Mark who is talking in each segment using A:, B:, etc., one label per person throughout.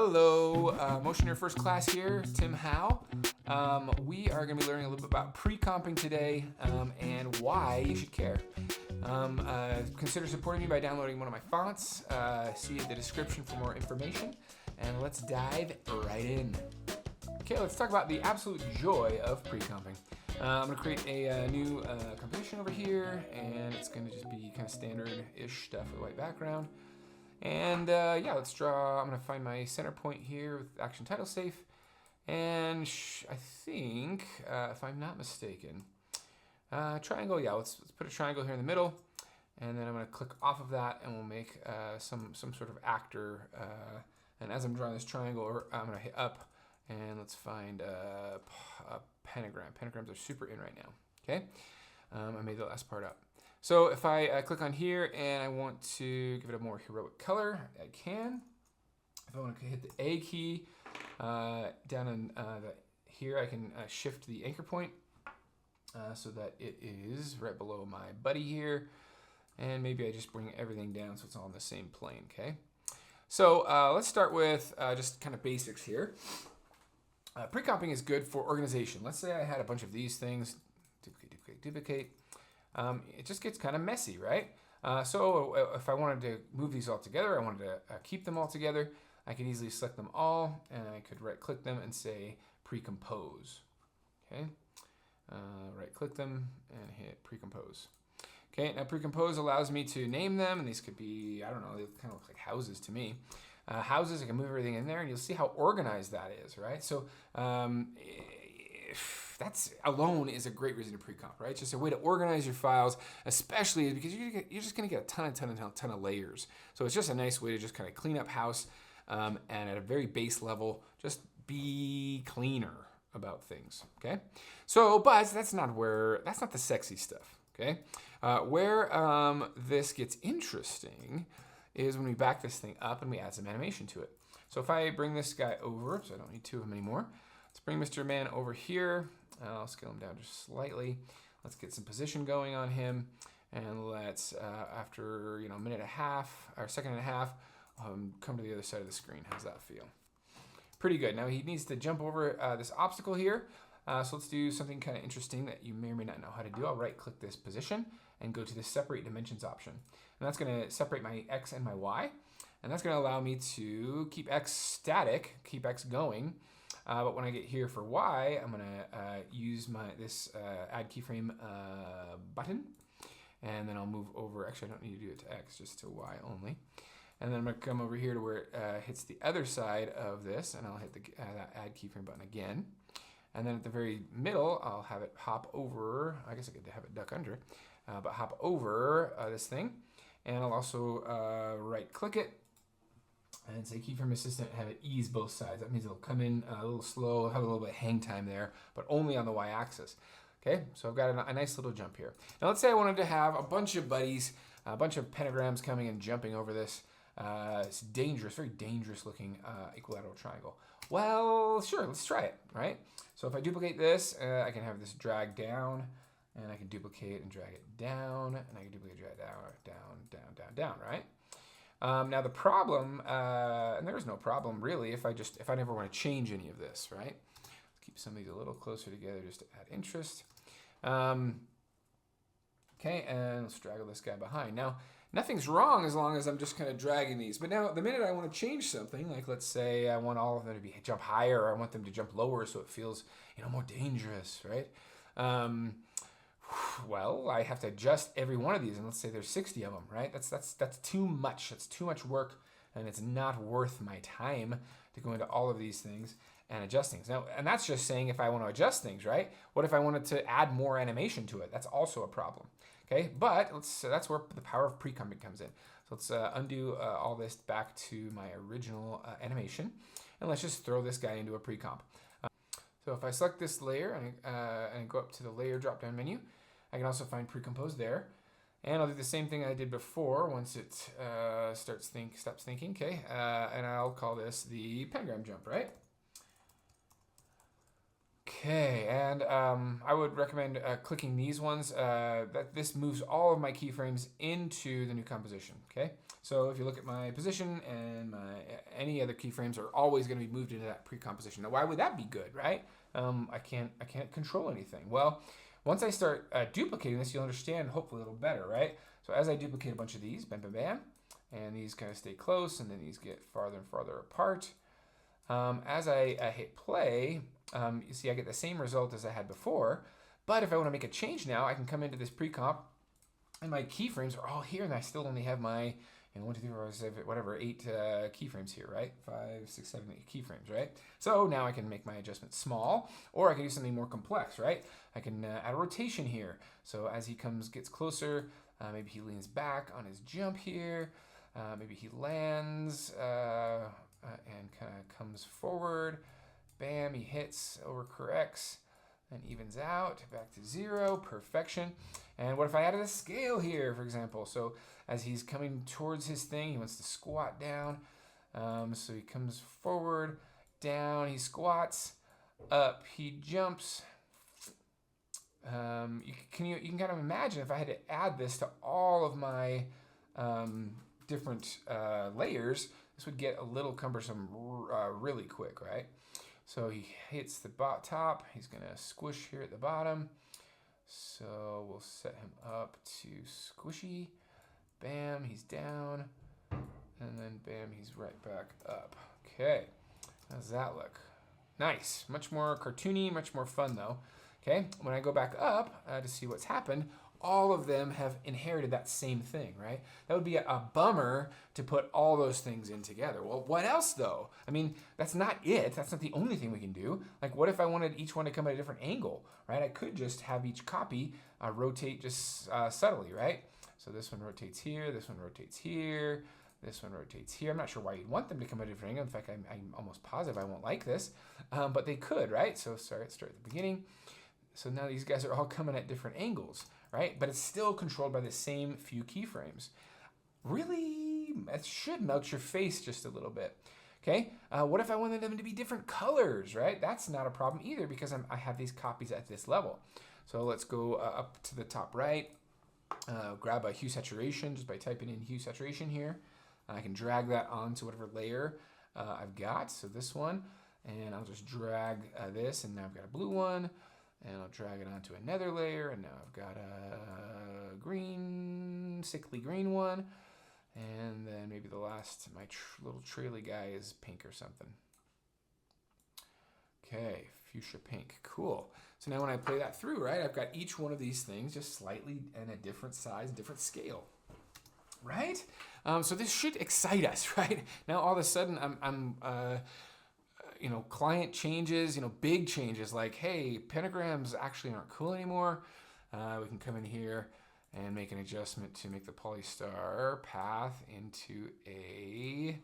A: Hello, Motion Your First Class here, Tim Howe. We are going to be learning a little bit about pre-comping today and why you should care. Consider supporting me by downloading one of my fonts. See the description for more information, and let's dive right in. Okay, let's talk about the absolute joy of pre-comping. I'm going to create a new composition over here, and it's going to just be kind of standard-ish stuff with a white background. And yeah, let's draw. I'm going to find my center point here with action title safe. And I think, if I'm not mistaken, triangle, yeah, let's put a triangle here in the middle. And then I'm going to click off of that, and we'll make some sort of actor. And as I'm drawing this triangle, I'm going to hit up, and let's find a pentagram. Pentagrams are super in right now, okay? I made the last part up. So if I click on here and I want to give it a more heroic color, I can. If I want to hit the A key down in here, I can shift the anchor point so that it is right below my buddy here. And maybe I just bring everything down so it's all on the same plane, okay? So let's start with just kind of basics here. Precomping is good for organization. Let's say I had a bunch of these things, duplicate. It just gets kind of messy, right? So if I wanted to move these all together, I wanted to keep them all together, I could easily select them all, and I could right-click them and say Precompose. Okay, right-click them and hit Precompose. Okay, now Precompose allows me to name them, and these could be, I don't know, they kind of look like houses to me. Houses, I can move everything in there, and you'll see how organized that is, right? So that's alone is a great reason to pre-comp, right? It's just a way to organize your files, especially because you're just going to get a ton of layers. So it's just a nice way to just kind of clean up house, and at a very base level, just be cleaner about things, okay? So, but that's not the sexy stuff, okay? Where this gets interesting is when we back this thing up and we add some animation to it. So if I bring this guy over, so I don't need two of them anymore, let's bring Mr. Man over here. I'll scale him down just slightly. Let's get some position going on him, and let's after a minute and a half or second and a half, come to the other side of the screen. How's that feel? Pretty good. Now he needs to jump over this obstacle here. So let's do something kind of interesting that you may or may not know how to do. I'll right-click this position and go to the Separate Dimensions option, and that's going to separate my X and my Y, and that's going to allow me to keep X static, keep X going. But when I get here for Y, I'm going to use this add keyframe button, and then I'll move over. Actually, I don't need to do it to X, just to Y only. And then I'm going to come over here to where it hits the other side of this, and I'll hit that add keyframe button again. And then at the very middle, I'll have it hop over. I guess I could have it duck under, but hop over this thing. And I'll also right-click it and say keyframe assistant, have it ease both sides. That means it'll come in a little slow, have a little bit of hang time there, but only on the Y-axis. Okay, so I've got a nice little jump here. Now let's say I wanted to have a bunch of buddies, a bunch of pentagrams coming and jumping over this. It's dangerous, very dangerous looking equilateral triangle. Well, sure, let's try it, right? So if I duplicate this, I can have this drag down, and I can duplicate and drag it down, and I can duplicate, drag it down, right? Now the problem, and there is no problem really if I never want to change any of this, right? Let's keep some of these a little closer together just to add interest. Okay, and let's drag this guy behind. Now, nothing's wrong as long as I'm just kind of dragging these. But now, the minute I want to change something, like let's say I want all of them to jump higher, or I want them to jump lower so it feels, more dangerous, right? Well, I have to adjust every one of these, and let's say there's 60 of them, right? That's too much. That's too much work, and it's not worth my time to go into all of these things and adjust things. Now, and that's just saying if I want to adjust things, right? What if I wanted to add more animation to it? That's also a problem. Okay, but that's where the power of pre-comping comes in. So let's undo all this back to my original animation, and let's just throw this guy into a pre-comp. So if I select this layer and go up to the layer drop-down menu, I can also find Precompose there. And I'll do the same thing I did before once it stops thinking, okay? And I'll call this the pentagram jump, right? Okay, and I would recommend clicking these ones. This moves all of my keyframes into the new composition. Okay, so if you look at my position and any other keyframes are always going to be moved into that pre-composition. Now, why would that be good, right? I can't control anything. Well, once I start duplicating this, you'll understand hopefully a little better, right? So as I duplicate a bunch of these, bam, bam, bam, and these kind of stay close, and then these get farther and farther apart. As I hit play, you see I get the same result as I had before, but if I want to make a change now, I can come into this pre-comp, and my keyframes are all here, and I still only have my 1, 2, 3, 4, 5, 6, whatever, 8 keyframes here, right? 5, 6, 7, 8 keyframes, right? So now I can make my adjustment small, or I can do something more complex, right? I can add a rotation here. So as he gets closer, maybe he leans back on his jump here, maybe he lands, and kind of comes forward, bam, he hits, overcorrects, and evens out, back to 0, perfection. And what if I added a scale here, for example? So as he's coming towards his thing, he wants to squat down, so he comes forward, down, he squats, up, he jumps. You can kind of imagine if I had to add this to all of my different layers, this would get a little cumbersome really quick, right? So he hits the top, he's gonna squish here at the bottom. So we'll set him up to squishy. Bam, he's down. And then bam, he's right back up. Okay, how does that look? Nice, much more cartoony, much more fun though. Okay, when I go back up to see what's happened, all of them have inherited that same thing, right? That would be a bummer to put all those things in together. Well, what else though? I mean, that's not it. That's not the only thing we can do. Like what if I wanted each one to come at a different angle, right? I could just have each copy rotate just subtly, right? So this one rotates here, this one rotates here, this one rotates here. I'm not sure why you'd want them to come at a different angle. In fact, I'm almost positive I won't like this, but they could, right? So start at the beginning. So now these guys are all coming at different angles, right? But it's still controlled by the same few keyframes. Really, it should melt your face just a little bit. Okay, what if I wanted them to be different colors, right? That's not a problem either because I have these copies at this level. So let's go up to the top right, grab a hue saturation just by typing in hue saturation here. I can drag that onto whatever layer I've got, so this one, and I'll just drag this, and now I've got a blue one. And I'll drag it onto another layer, and now I've got a green, sickly green one. And then maybe the last, my little traily guy is pink or something. Okay, fuchsia pink, cool. So now when I play that through, right, I've got each one of these things just slightly in a different size, different scale, right? So this should excite us, right? Now all of a sudden client changes, big changes like, hey, pentagrams actually aren't cool anymore. We can come in here and make an adjustment to make the polystar path into a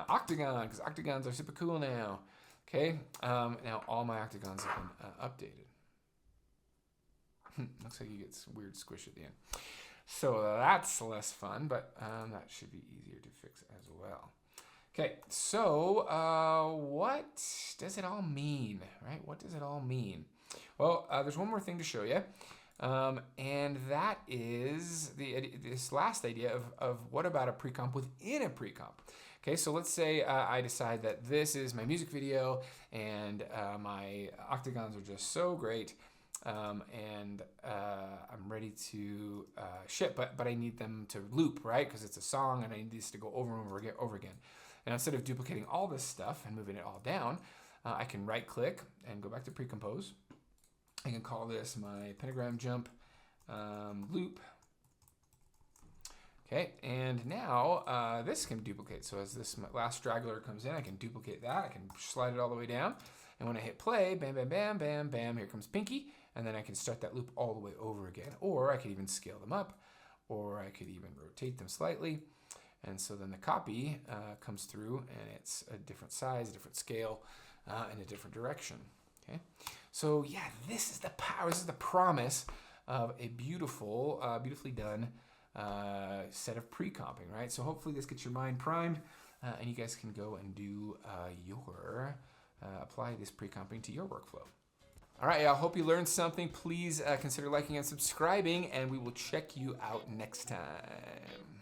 A: octagon, because octagons are super cool now. Okay, now all my octagons have been updated. Looks like you get some weird squish at the end. So that's less fun, but that should be easier to fix as well. Okay, so what does it all mean, right? What does it all mean? Well, there's one more thing to show you, and that is this last idea of what about a pre-comp within a pre-comp. Okay, so let's say I decide that this is my music video, and my octagons are just so great, and I'm ready to ship, but I need them to loop, right? Because it's a song, and I need this to go over and over again. Now, instead of duplicating all this stuff and moving it all down, I can right-click and go back to Precompose. I can call this my pentagram jump loop. Okay, and now this can duplicate. So as this last straggler comes in, I can duplicate that. I can slide it all the way down. And when I hit play, bam, bam, bam, bam, bam, here comes Pinky. And then I can start that loop all the way over again. Or I could even scale them up. Or I could even rotate them slightly. And so then the copy comes through, and it's a different size, a different scale, in a different direction. Okay, so yeah, this is the power. This is the promise of a beautiful, beautifully done set of pre-comping, right? So hopefully this gets your mind primed, and you guys can go and do apply this pre-comping to your workflow. All right, I hope you learned something. Please consider liking and subscribing, and we will check you out next time.